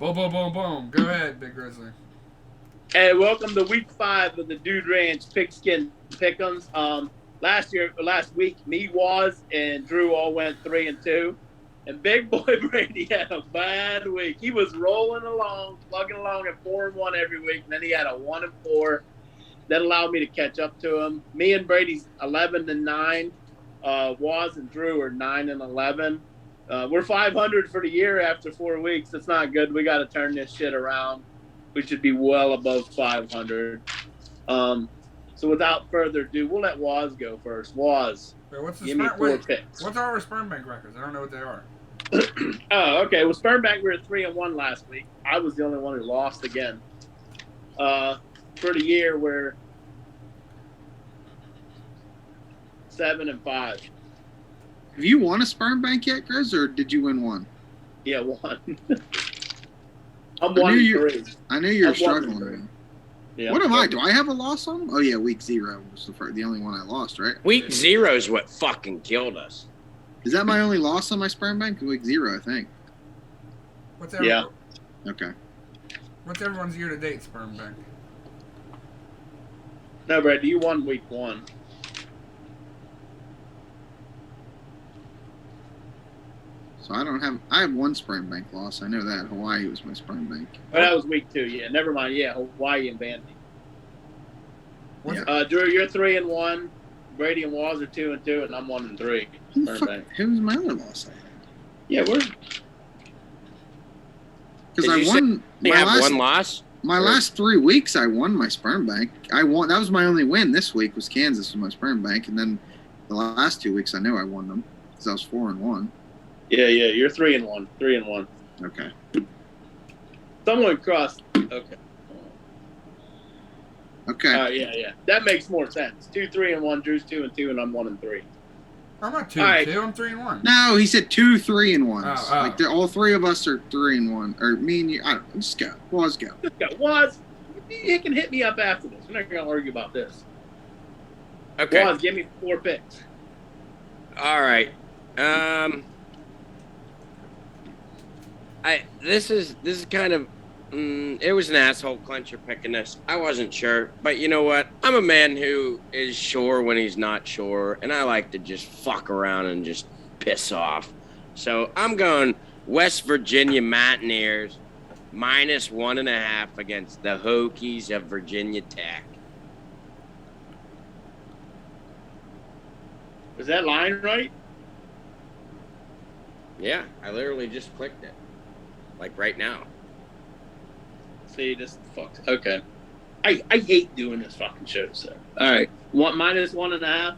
Boom, boom, boom, boom. Go ahead, Big Grizzly. Hey, welcome to week 5 of the Dude Ranch Pigskin Pick'ems. Last week, me, Waz, and Drew all went 3-2, and Big Boy Brady had a bad week. He was rolling along, plugging along at 4-1 every week, and then he had a 1-4. That allowed me to catch up to him. Me and Brady's 11-9. Waz and Drew are 9-11. We're 500 for the year after 4 weeks. That's not good. We got to turn this shit around. We should be well above 500. So without further ado, we'll let Waz go first. Waz, give me 4 picks. What's our sperm bank records? I don't know what they are. Oh, okay. Well, sperm bank, we were 3-1 last week. I was the only one who lost again. For the year, we're 7-5. Have you won a sperm bank yet, Grizz, or did you win one? Yeah, 1. I'm 1-3. I knew you were struggling. Yeah, what am I? Do I have a loss on them? Oh, yeah, week 0 was the only one I lost, right? Week 0 is what fucking killed us. Is that my only loss on my sperm bank? Week 0, I think. Yeah. Okay. What's everyone's year-to-date sperm bank? No, Brad, you won week 1. So I have 1 sperm bank loss. I know that. Hawaii was my sperm bank. Oh, that was week 2, yeah. Never mind. Yeah, Hawaii and Vandy. Yeah. Drew, you're 3-1. Brady and Waz are 2-2, and I'm 1-3. Who was my other loss I had? Yeah, because I won one loss? My last 3 weeks, I won my sperm bank. I won. That was my only win this week. Was Kansas with my sperm bank, and then the last 2 weeks, I know I won them because I was 4-1. Yeah. You're 3-1. 3-1. Okay. Someone crossed. Okay. Okay. Yeah. That makes more sense. 2-3-1. Drew's 2-2, and I'm 1-3. I'm not 2-2. Right. I'm 3-1. No, he said 2 3-1. Oh. Like all 3 of us are 3-1, or me and you. I don't know. Just go. Waz, go. Just go. Waz, he can hit me up after this. We're not gonna argue about this. Okay. Waz, give me 4 picks. All right. This is kind of it was an asshole clincher picking this. I wasn't sure, but you know what? I'm a man who is sure when he's not sure, and I like to just fuck around and just piss off. So I'm going West Virginia Mountaineers -1.5 against the Hokies of Virginia Tech. Is that line right? Yeah, I literally just clicked it. Like right now. See, this fucks. Okay. I hate doing this fucking show, so. All right. -1.5?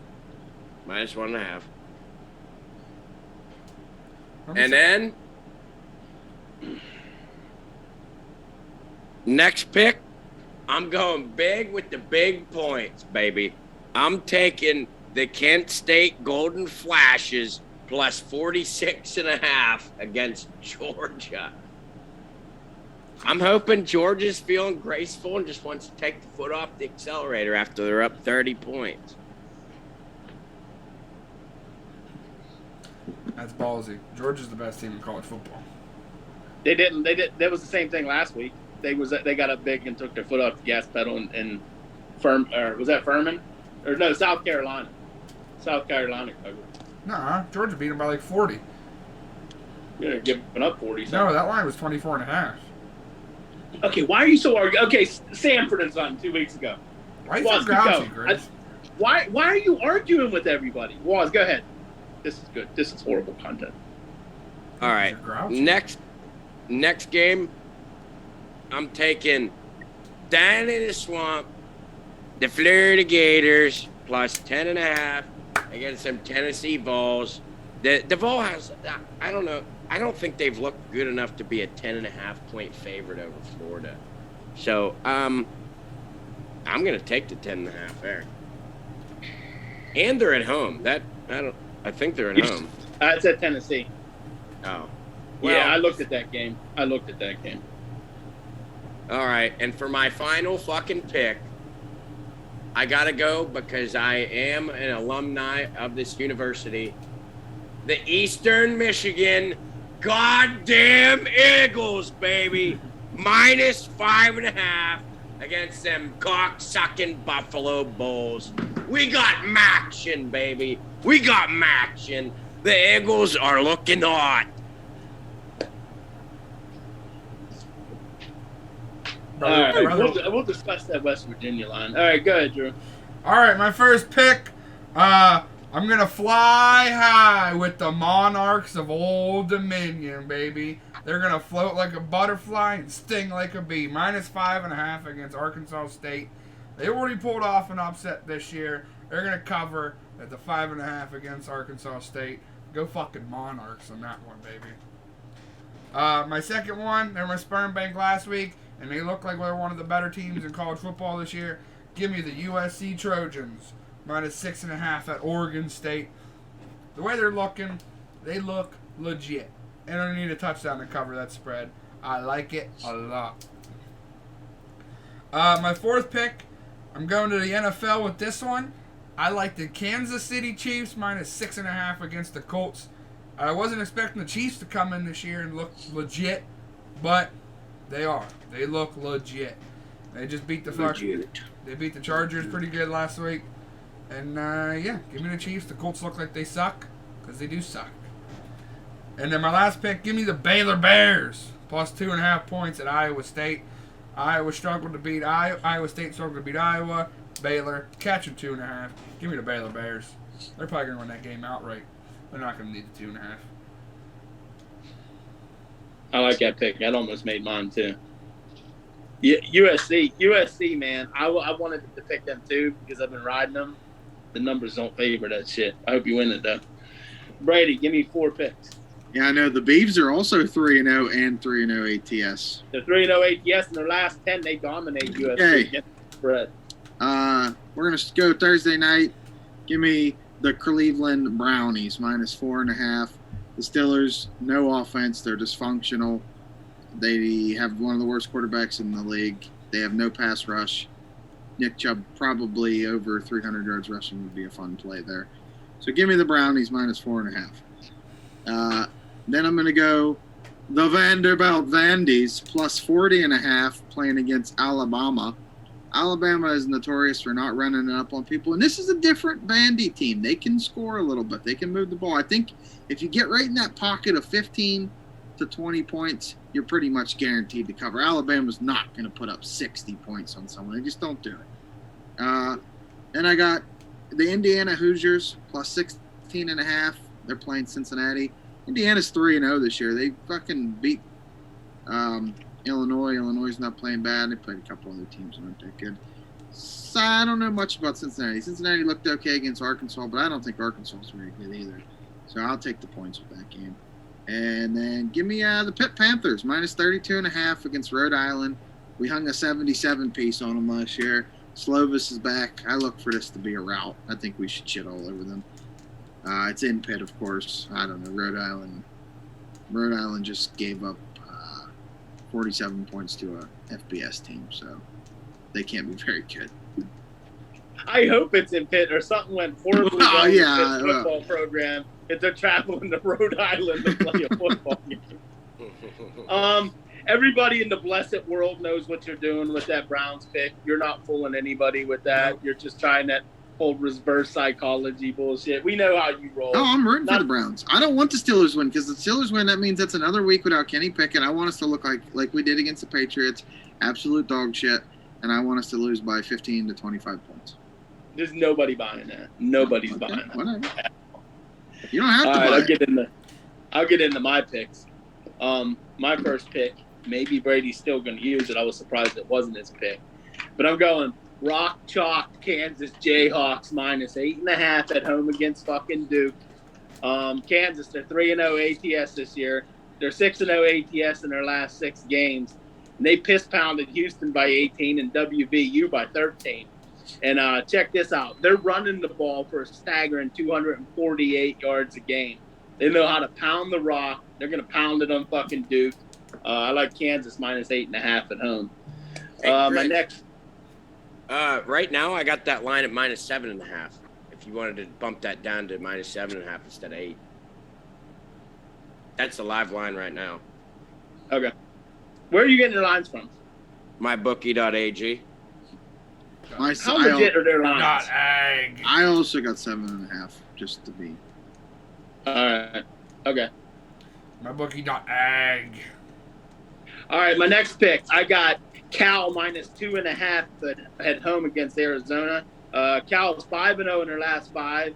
-1.5. And then next pick, I'm going big with the big points, baby. I'm taking the Kent State Golden Flashes +46.5 against Georgia. I'm hoping Georgia's feeling graceful and just wants to take the foot off the accelerator after they're up 30 points. That's ballsy. Georgia's the best team in college football. They didn't. That was the same thing last week. They got up big and took their foot off the gas pedal and was that Furman? Or no, South Carolina. South Carolina covered. Nah, Georgia beat them by like 40. Yeah, giving up 40. No, that line was 24.5. Okay, why are you so arguing? Okay, Sanford and Son 2 weeks ago. Why are you so grouchy, Chris? Why are you arguing with everybody? Waz, go ahead. This is good. This is horrible content. All right. Next game, I'm taking down in the swamp, the Florida Gators +10.5 against some Tennessee Vols. The Vol has, I don't know. I don't think they've looked good enough to be a 10.5-point favorite over Florida. So, I'm going to take the 10.5 there. And they're at home. I think they're at home. It's at Tennessee. Oh. Well, yeah, I looked at that game. All right, and for my final fucking pick, I got to go because I am an alumni of this university. The Eastern Michigan goddamn Eagles, baby. -5.5 against them cock-sucking Buffalo Bulls. We got maction, baby. We got maction. The Eagles are looking hot. All right, we'll discuss that West Virginia line. All right, go ahead, Drew. All right, my first pick. I'm gonna fly high with the Monarchs of Old Dominion, baby. They're gonna float like a butterfly and sting like a bee. -5.5 against Arkansas State. They already pulled off an upset this year. They're gonna cover at the 5.5 against Arkansas State. Go fucking Monarchs on that one, baby. My second one, they're my sperm bank last week, and they look like they're one of the better teams in college football this year. Give me the USC Trojans. -6.5 at Oregon State. The way they're looking, they look legit. And I don't need a touchdown to cover that spread. I like it a lot. My fourth pick, I'm going to the NFL with this one. I like the Kansas City Chiefs -6.5 against the Colts. I wasn't expecting the Chiefs to come in this year and look legit, but they are. They look legit. They just beat the They beat the Chargers pretty good last week. And, yeah, give me the Chiefs. The Colts look like they suck, because they do suck. And then my last pick, give me the Baylor Bears. +2.5 points at Iowa State. Iowa struggled to beat Iowa State struggled to beat Iowa. Baylor, catch them 2.5. Give me the Baylor Bears. They're probably going to win that game outright. They're not going to need the 2.5. I like that pick. That almost made mine, too. USC, man. I wanted to pick them, too, because I've been riding them. The numbers don't favor that shit. I hope you win it, though. Brady, give me 4 picks. Yeah, I know. The Beavs are also 3-0 and 3-0 ATS. They're 3-0 ATS. In their last 10, they dominate USC. Okay. Spread. We're going to go Thursday night. Give me the Cleveland Brownies, -4.5. The Steelers, no offense. They're dysfunctional. They have one of the worst quarterbacks in the league. They have no pass rush. Nick Chubb probably over 300 yards rushing would be a fun play there. So give me the Brownies -4.5. Then I'm going to go the Vanderbilt Vandies +40.5 playing against Alabama. Alabama is notorious for not running it up on people. And this is a different Vandy team. They can score a little bit. They can move the ball. I think if you get right in that pocket of 15 to 20 points, you're pretty much guaranteed to cover. Alabama's not going to put up 60 points on someone. They just don't do it. Then I got the Indiana Hoosiers +16.5. They're playing Cincinnati. Indiana's 3-0 this year. They fucking beat Illinois. Illinois is not playing bad. They played a couple other teams that aren't that good. So I don't know much about Cincinnati. Cincinnati looked okay against Arkansas, but I don't think Arkansas is very good either. So I'll take the points with that game. And then give me the Pitt Panthers -32.5 against Rhode Island. We hung a 77 piece on them last year. Slovis is back. I look for this to be a rout. I think we should shit all over them. It's in Pitt, of course. I don't know. Rhode Island just gave up 47 points to a FBS team, so they can't be very good. I hope it's in Pitt or something went horribly wrong with this football program if they're traveling to Rhode Island to play a football game. Everybody in the blessed world knows what you're doing with that Browns pick. You're not fooling anybody with that. You're just trying that whole reverse psychology bullshit. We know how you roll. No, I'm rooting for the Browns. I don't want the Steelers win because the Steelers win, that means that's another week without Kenny Pickett. I want us to look like we did against the Patriots, absolute dog shit, and I want us to lose by 15 to 25 points. There's nobody buying that. Nobody's buying that. Whatever. You don't have to buy it. I'll get into my picks. My first pick, maybe Brady's still going to use it. I was surprised it wasn't his pick. But I'm going Rock Chalk Kansas Jayhawks -8.5 at home against fucking Duke. Kansas, they're 3-0 ATS this year. They're 6-0 ATS in their last 6 games. And they piss-pounded Houston by 18 and WVU by 13. And check this out. They're running the ball for a staggering 248 yards a game. They know how to pound the rock. They're going to pound it on fucking Duke. I like Kansas -8.5 at home. My next. Right now, I got that line at -7.5. If you wanted to bump that down to -7.5 instead of 8. That's the live line right now. Okay. Where are you getting your lines from? Mybookie.ag. How legit are their lines? Got egg. I also got 7.5, just to be. All right. Okay. Mybookie.ag. All right. My next pick, I got Cal minus 2.5 at home against Arizona. Cal's 5-0 in their last 5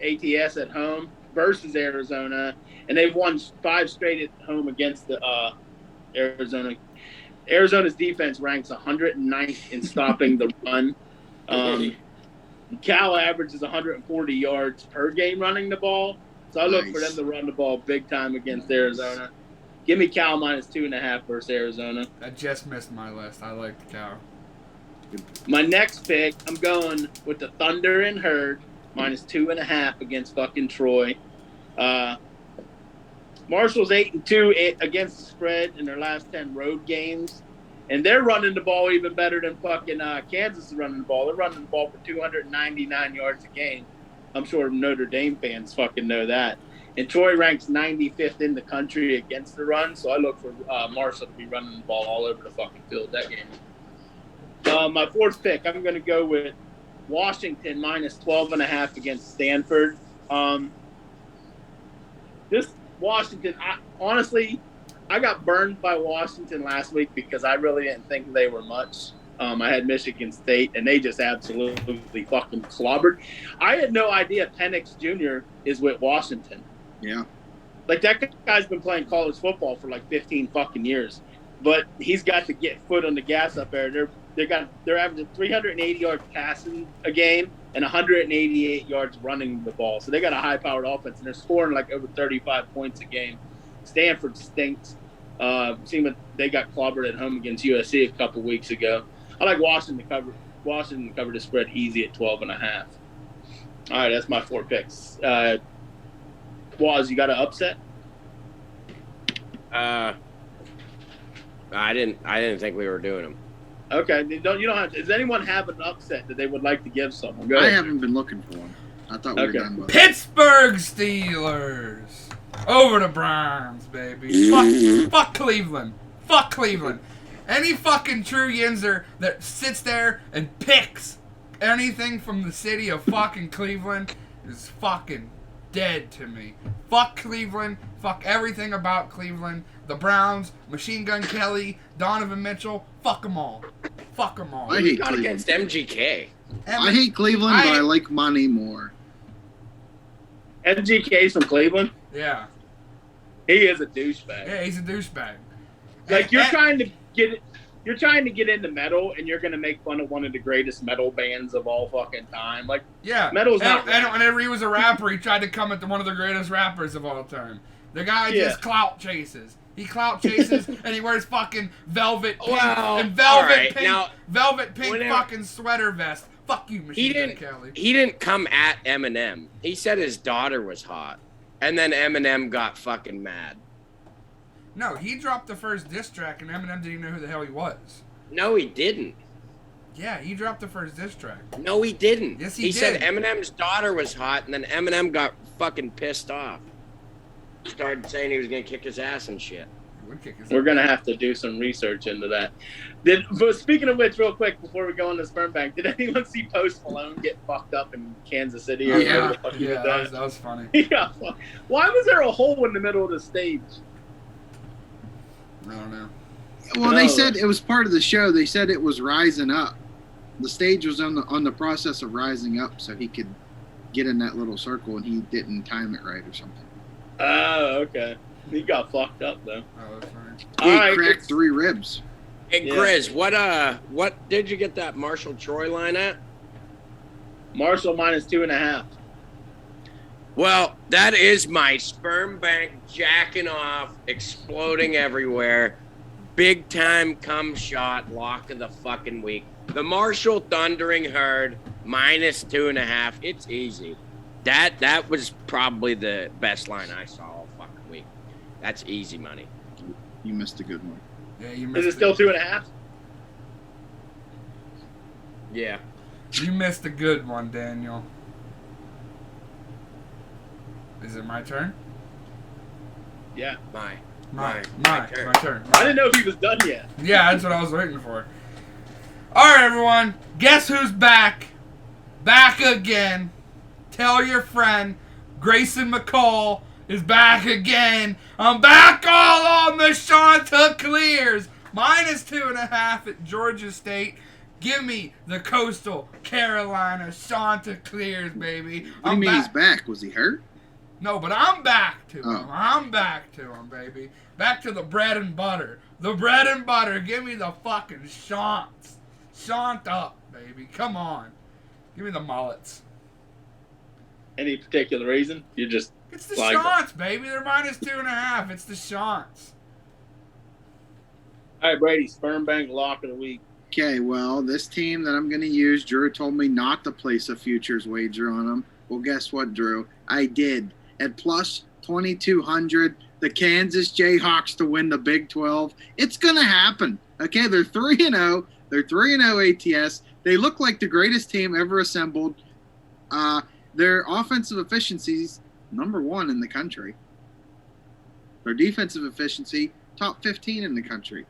ATS at home versus Arizona, and they've won 5 straight at home against the Arizona. Arizona's defense ranks 109th in stopping the run. Cal averages 140 yards per game running the ball, so I look for them to run the ball big time against Arizona. Give me Cal minus 2.5 versus Arizona. I just missed my list. I like the Cow. My next pick, I'm going with the Thunder and Herd minus 2.5 against fucking Troy. Marshall's 8-2 against the spread in their last 10 road games, and they're running the ball even better than fucking Kansas is running the ball. They're running the ball for 299 yards a game. I'm sure Notre Dame fans fucking know that. And Troy ranks 95th in the country against the run, so I look for Marshall to be running the ball all over the fucking field that game. My fourth pick, I'm going to go with Washington minus 12.5 against Stanford. This Washington, I got burned by Washington last week because I really didn't think they were much. I had Michigan State, and they just absolutely fucking clobbered. I had no idea Penix Jr. is with Washington. Yeah. Like, that guy's been playing college football for like 15 fucking years. But he's got to get foot on the gas up there. They're averaging 380 yards passing a game and 188 yards running the ball. So they got a high-powered offense, and they're scoring like over 35 points a game. Stanford stinks. Seeing what they got clobbered at home against USC a couple weeks ago. I like Washington to cover the spread easy at 12.5. All right, that's my 4 picks. Waz, you got an upset? I didn't think we were doing them. Okay, you don't have to. Does anyone have an upset that they would like to give someone? Go ahead. I haven't been looking for one. I thought we were done with it. Pittsburgh Steelers. Over the Browns, baby. Fuck Cleveland. Fuck Cleveland. Any fucking true Yinzer that sits there and picks anything from the city of fucking Cleveland is fucking dead to me. Fuck Cleveland. Fuck everything about Cleveland. The Browns, Machine Gun Kelly, Donovan Mitchell. Fuck them all. Fuck them all. I hate Not Cleveland. against MGK. I hate Cleveland, but I like money more. MGK's from Cleveland? Yeah. He is a douchebag. Yeah, he's a douchebag. Like, you're trying to get into metal, and you're gonna make fun of one of the greatest metal bands of all fucking time. Like, yeah, metal's not. And whenever he was a rapper, he tried to come at one of the greatest rappers of all time. The guy just clout chases. He clout chases, and he wears fucking velvet pink and velvet pink fucking sweater vest. Fuck you, Machine Gun Kelly. He didn't come at Eminem. He said his daughter was hot, and then Eminem got fucking mad. No, he dropped the first diss track, and Eminem didn't even know who the hell he was. No, he didn't. Yeah, he dropped the first diss track. No, he didn't. Yes, he did. He said Eminem's daughter was hot, and then Eminem got fucking pissed off. Started saying he was gonna kick his ass and shit. We're gonna have to do some research into that. But speaking of which, real quick before we go on this sperm bank, did anyone see Post Malone get fucked up in Kansas City? Yeah, that was funny. Yeah, why was there a hole in the middle of the stage? I don't know. Well, they said it was part of the show. They said it was rising up. The stage was on the process of rising up, so he could get in that little circle, and he didn't time it right or something. Oh, okay. He got fucked up though. Oh, that's fine. He cracked 3 ribs. Hey, Grizz, what did you get that Marshall Troy line at? Marshall minus 2.5. Well, that is my sperm bank jacking off, exploding everywhere. Big time cum shot, lock of the fucking week. The Marshall Thundering Herd minus 2.5. It's easy. That was probably the best line I saw all fucking week. That's easy money. You missed a good one. Yeah, you missed. Is it still 2.5? Yeah. You missed a good one, Daniel. Is it my turn? Yeah. My turn. I didn't know if he was done yet. Yeah, that's what I was waiting for. All right, everyone. Guess who's back? Back again. Tell your friend, Grayson McCall is back again. I'm back all on the Chanticleers. -2.5 at Georgia State. Give me the Coastal Carolina Chanticleers, baby. What do you mean he's back? Was he hurt? No, but I'm back to him. Oh. I'm back to him, baby. Back to the bread and butter. The bread and butter. Give me the fucking shants. Shant up, baby. Come on. Give me the mullets. Any particular reason? You just It's the like shants, baby. They're -2.5. It's the shants. All right, Brady, sperm bank lock of the week. Okay, well, this team that I'm going to use, Drew told me not to place a futures wager on them. Well, guess what, Drew? I did. At plus 2,200, the Kansas Jayhawks to win the Big 12. It's going to happen. Okay, they're 3-0. They're 3-0 ATS. They look like the greatest team ever assembled. Their offensive efficiencies, #1 in the country. Their defensive efficiency, top 15 in the country.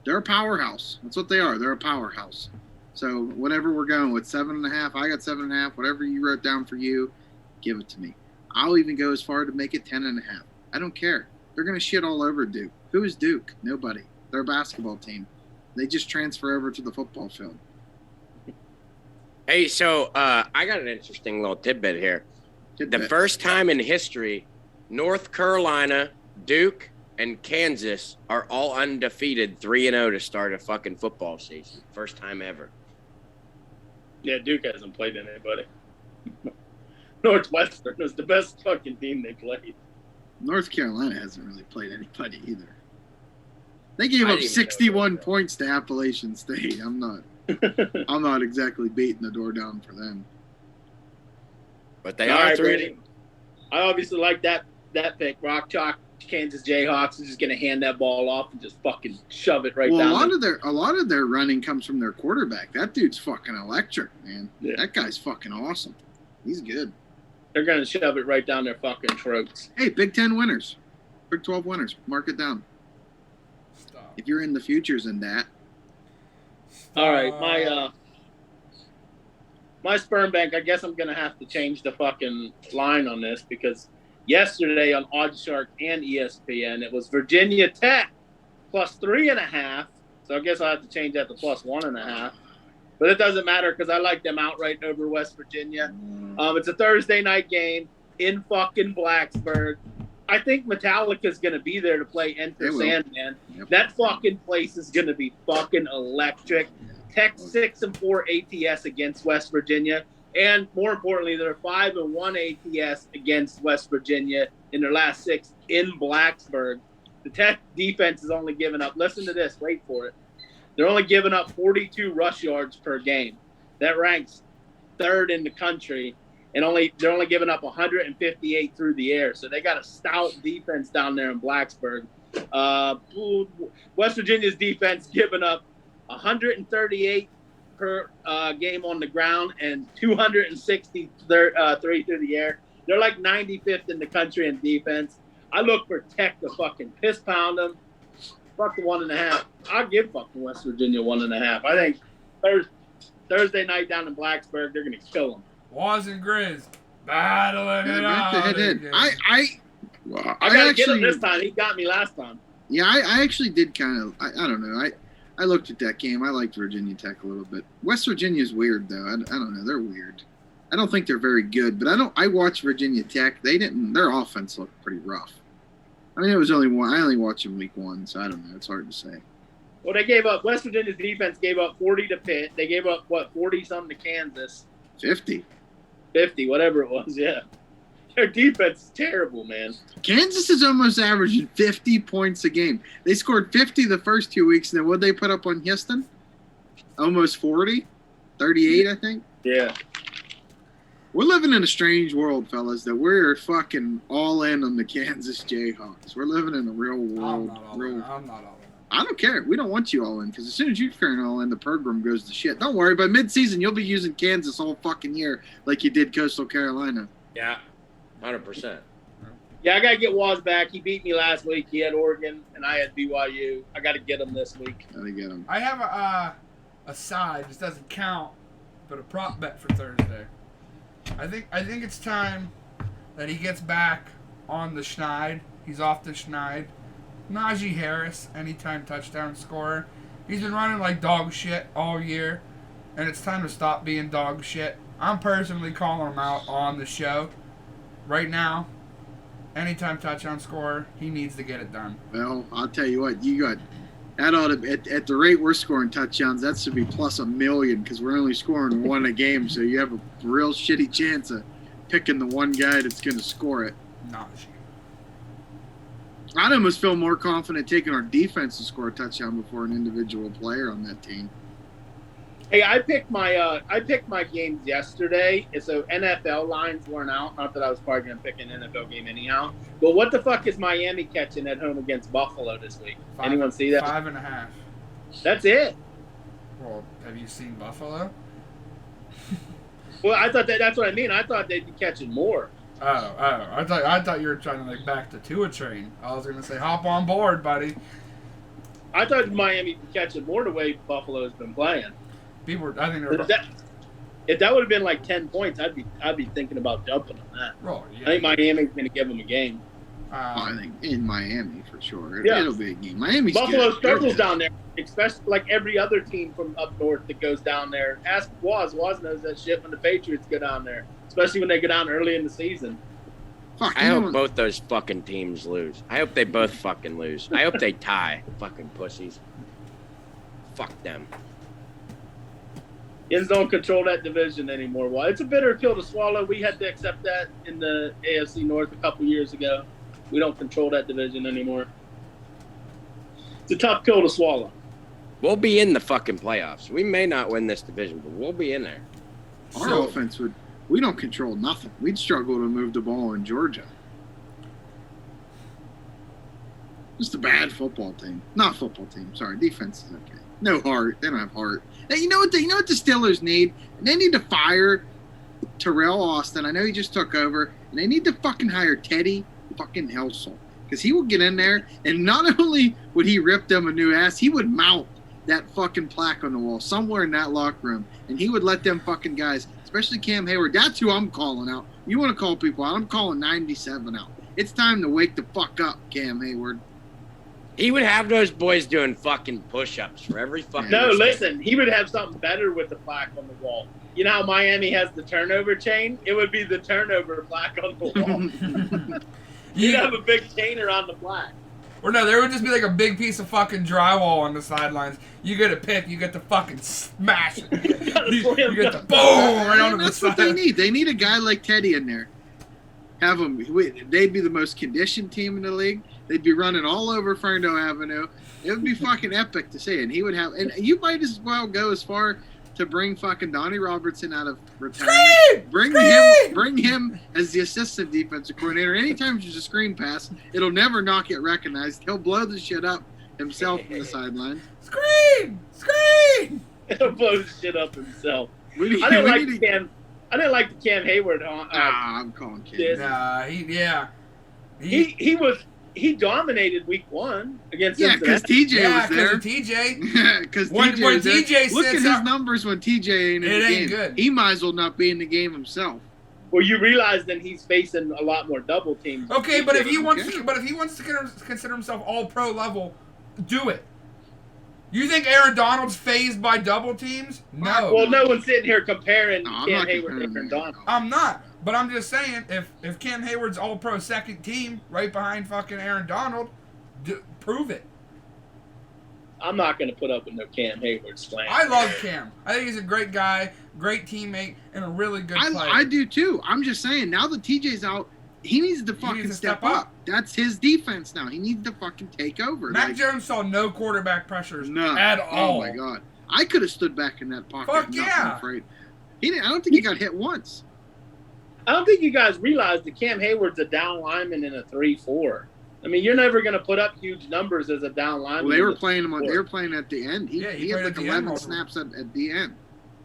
They're a powerhouse. That's what they are. They're a powerhouse. So whatever we're going with, 7.5. I got 7.5. Whatever you wrote down for you, give it to me. I'll even go as far to make it 10.5. I don't care. They're going to shit all over Duke. Who is Duke? Nobody. They're a basketball team. They just transfer over to the football field. Hey, so I got an interesting little tidbit here. The first time in history, North Carolina, Duke, and Kansas are all undefeated 3-0 to start a fucking football season. First time ever. Yeah, Duke hasn't played anybody. Northwestern was the best fucking team they played. North Carolina hasn't really played anybody either. They gave I up didn't even 61 know that. points to Appalachian State. I'm not exactly beating the door down for them. But they All are right, 3-0. Brady. I obviously like that pick. Rock Chalk, Kansas Jayhawks is just going to hand that ball off and just fucking shove it right Well, down. a lot of their running comes from their quarterback. That dude's fucking electric, man. Yeah. That guy's fucking awesome. He's good. They're going to shove it right down their fucking throats. Hey, Big 10 winners. Big 12 winners. Mark it down. Stop. If you're in the futures in that. All right, my sperm bank, I guess I'm going to have to change the fucking line on this because yesterday on OddsShark and ESPN, it was Virginia Tech plus 3.5. So I guess I'll have to change that to plus 1.5. But it doesn't matter because I like them outright over West Virginia. It's a Thursday night game in fucking Blacksburg. I think Metallica's going to be there to play Enter Sandman. Yep. That fucking place is going to be fucking electric. Tech 6-4 ATS against West Virginia. And more importantly, they're 5-1 ATS against West Virginia in their last 6 in Blacksburg. The Tech defense is only giving up, listen to this, wait for it. They're only giving up 42 rush yards per game. That ranks 3rd in the country. And they're only giving up 158 through the air. So they got a stout defense down there in Blacksburg. West Virginia's defense giving up 138 per game on the ground and 263 through the air. They're like 95th in the country in defense. I look for Tech to fucking piss pound them. Fuck the 1.5. I'll give fucking West Virginia 1.5. I think Thursday night down in Blacksburg, they're going to kill them. Waz and Grizz battling it out. Head-to-head. I gotta get him this time. He got me last time. Yeah, I actually did kind of. I don't know. I looked at that game. I liked Virginia Tech a little bit. West Virginia's weird though. I don't know. They're weird. I don't think they're very good. But I watched Virginia Tech. Their offense looked pretty rough. I mean, it was only one. I only watched them week 1, so I don't know. It's hard to say. Well, they gave up. West Virginia's defense gave up 40 to Pitt. They gave up 40-something to Kansas. 50, whatever it was. Yeah, their defense is terrible, man. Kansas is almost averaging 50 points a game. They scored 50 the first 2 weeks. And then what they put up on Houston? Almost 40, 38, I think. Yeah. We're living in a strange world, fellas, that we're fucking all in on the Kansas Jayhawks. We're living in a real world. I'm not all in. I don't care. We don't want you all in because as soon as you turn all in, the program goes to shit. Don't worry. By mid-season, you'll be using Kansas all fucking year like you did Coastal Carolina. Yeah, 100%. Yeah, I got to get Waz back. He beat me last week. He had Oregon, and I had BYU. I got to get him this week. Gotta get him. I have a side. This doesn't count, but a prop bet for Thursday. I think it's time that he gets back on the schneid. He's off the schneid. Najee Harris, anytime touchdown scorer. He's been running like dog shit all year, and it's time to stop being dog shit. I'm personally calling him out on the show right now. Anytime touchdown scorer, he needs to get it done. Well, I'll tell you what, you got that ought to at the rate we're scoring touchdowns, that should be plus $1 million because we're only scoring one a game, so you have a real shitty chance of picking the one guy that's going to score it. Najee. I'd almost feel more confident taking our defense to score a touchdown before an individual player on that team. Hey, I picked my games yesterday, and so NFL lines weren't out. Not that I was probably going to pick an NFL game anyhow. But what the fuck is Miami catching at home against Buffalo this week? Anyone see that? 5.5. That's it. Well, have you seen Buffalo? Well, I thought that's what I mean. I thought they'd be catching more. Oh! I thought you were trying to like back the Tua train. I was gonna say hop on board, buddy. I thought Miami would be catching more the way Buffalo's been playing. I think they're. If that would have been like 10 points, I'd be thinking about jumping on that. Oh, yeah. I think Miami's going to give them a game. I think in Miami for sure. Yeah. It'll be a game. Miami's Buffalo good. struggles down there, especially like every other team from up north that goes down there. Ask Waz. Waz knows that shit when the Patriots go down there, especially when they go down early in the season. Fuck, I hope both those fucking teams lose. I hope they both fucking lose. I hope they tie. Fucking pussies. Fuck them. Yins don't control that division anymore. Well, it's a bitter pill to swallow. We had to accept that in the AFC North a couple years ago. We don't control that division anymore. It's a tough pill to swallow. We'll be in the fucking playoffs. We may not win this division, but we'll be in there. Our offense would. We don't control nothing. We'd struggle to move the ball in Georgia. Just a bad football team. Not football team. Sorry, defense is okay. No heart. They don't have heart. Now, you know what the Steelers need? They need to fire Terrell Austin. I know he just took over. And they need to fucking hire Teddy fucking Helsel. Because he will get in there, and not only would he rip them a new ass, he would mount that fucking plaque on the wall somewhere in that locker room. And he would let them fucking guys, especially Cam Hayward. That's who I'm calling out. You want to call people out? I'm calling 97 out. It's time to wake the fuck up, Cam Hayward. He would have those boys doing fucking push-ups for every fucking No, mistake. listen, he would have something better with the plaque on the wall. You know how Miami has the turnover chain? It would be the turnover plaque on the wall. You'd have a big chain around the plaque. Or no, there would just be like a big piece of fucking drywall on the sidelines. You get a pick, you get to fucking smash it. you get the boom right onto the That's side. what they need. They need a guy like Teddy in there. Have them. They'd be the most conditioned team in the league. They'd be running all over Ferndale Avenue. It would be fucking epic to see. And he would have. And you might as well go as far to bring fucking Donnie Robertson out of retirement. Bring him as the assistant defensive coordinator. Anytime there's a screen pass, it'll never not get recognized. He'll blow the shit up himself from the sideline. Screen! He'll blow the shit up himself. I didn't like the Cam Hayward. I'm calling kids. Nah, He dominated week 1 against because TJ was there. TJ. Because when TJ look at sits his up, numbers when TJ ain't in the game. Good. He might as well not be in the game himself. Well, you realize then he's facing a lot more double teams. Okay, but if he wants to consider himself all pro level, do it. You think Aaron Donald's phased by double teams? No. Well, no one's sitting here comparing Cam Hayward to comparing Aaron Donald. I'm not. But I'm just saying, if Cam Hayward's all-pro second team right behind fucking Aaron Donald, prove it. I'm not going to put up with no Cam Hayward slam. I love Cam. I think he's a great guy, great teammate, and a really good player. I do too. I'm just saying, now that TJ's out, he needs to fucking step up. That's his defense now. He needs to fucking take over. Mac Jones saw no quarterback pressures None. at all. Oh, my God. I could have stood back in that pocket. Fuck yeah. I'm afraid. I don't think he got hit once. I don't think you guys realize that Cam Hayward's a down lineman in a 3-4. I mean, you're never going to put up huge numbers as a down lineman. Well, they were playing him. They were playing at the end. He had like 11 end snaps at the end.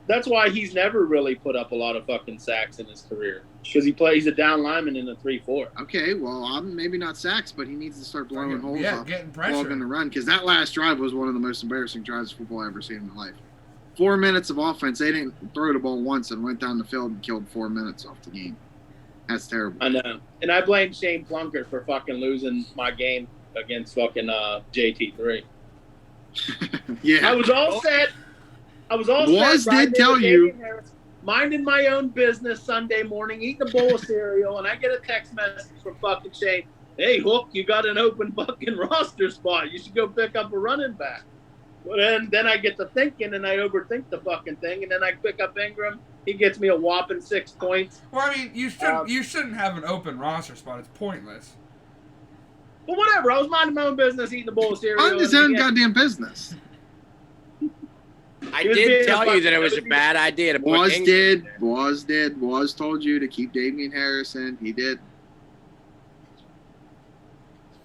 That's why he's never really put up a lot of fucking sacks in his career. Because he's a down lineman in a 3-4. Okay, well, maybe not sacks, but he needs to start blowing holes off. Getting while pressure. going to run, because that last drive was one of the most embarrassing drives of football I've ever seen in my life. 4 minutes of offense. They didn't throw the ball once and went down the field and killed 4 minutes off the game. That's terrible. I know. And I blame Shane Plunkett for fucking losing my game against fucking JT3. Yeah. I was all set. Was did tell you. Minding my own business Sunday morning, eating a bowl of cereal, and I get a text message from fucking Shane. Hey, Hook, you got an open fucking roster spot. You should go pick up a running back. Well, then I get to thinking, and I overthink the fucking thing, and then I pick up Ingram. He gets me a whopping 6 points. Well, I mean, you shouldn't have an open roster spot. It's pointless. But whatever. I was minding my own business, eating a bowl of cereal. Mind his own goddamn business. I did tell you that it was a bad idea to put Was told you to keep Damian Harrison. He did.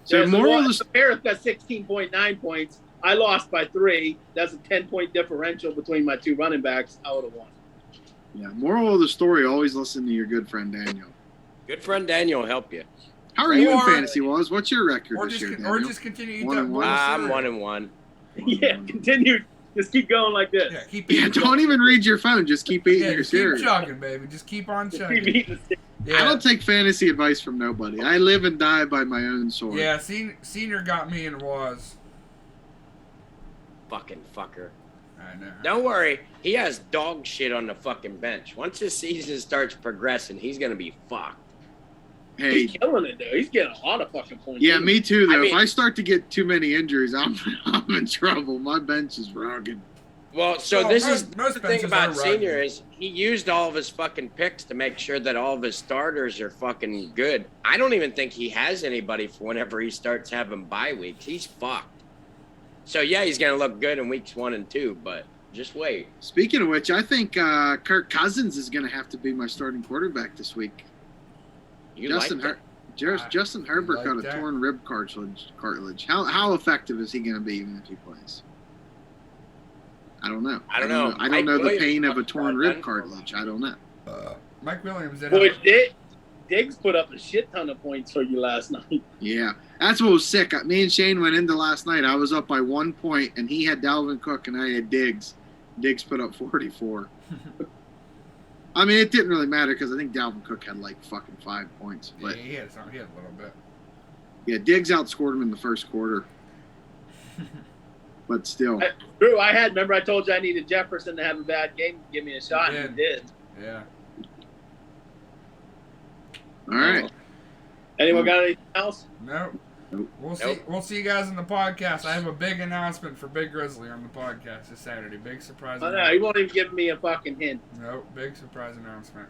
So moral of the Harris got 16.9 points. I lost by 3. That's a 10-point differential between my two running backs. I would have won. Yeah. Moral of the story: always listen to your good friend Daniel. Good friend Daniel will help you. How are you in fantasy, Waz? What's your record this year, Or just continue to eat that. I'm 1-1. Yeah, continue. Just keep going like this. Yeah, keep eating. Don't even read your phone. Just keep eating your cereal. Keep chugging, baby. Just keep on chugging. Keep eating the Yeah. I don't take fantasy advice from nobody. I live and die by my own sword. Yeah, Senior got me and was. Fucking fucker. I know. Don't worry. He has dog shit on the fucking bench. Once his season starts progressing, he's going to be fucked. Hey, He's killing it, though. He's getting a lot of fucking points. yeah, me too, though. I mean- if I start to get too many injuries, I'm in trouble. My bench is rugged. Well, so Well, this most- is most the thing benches about are Senior rugged. is he used all of his fucking picks to make sure that all of his starters are fucking good. I don't even think he has anybody for whenever he starts having bye weeks. He's fucked. So, yeah, he's going to look good in weeks 1 and 2, but just wait. Speaking of which, I think Kirk Cousins is going to have to be my starting quarterback this week. You Justin like that? Justin Herbert like got a that. torn rib cartilage. How effective is he going to be even if he plays? I don't know. I don't know. I don't Mike know the Williams pain of a got torn done rib for cartilage. I don't know. Mike Williams did. Boy, Diggs put up a shit ton of points for you last night. Yeah, that's what was sick. Me and Shane went into last night. I was up by 1 point, and he had Dalvin Cook, and I had Diggs. Diggs put up 44. I mean, it didn't really matter because I think Dalvin Cook had like fucking 5 points. Yeah, But he had a little bit. yeah, Diggs outscored him in the first quarter. But still, Drew, remember I told you I needed Jefferson to have a bad game to give me a shot, and he did. Yeah. all right. Anyone got anything else? No. Nope. We'll see you guys in the podcast. I have a big announcement for Big Grizzly on the podcast this Saturday. Big surprise Oh, no, announcement. he won't even give me a fucking hint. Nope, big surprise announcement.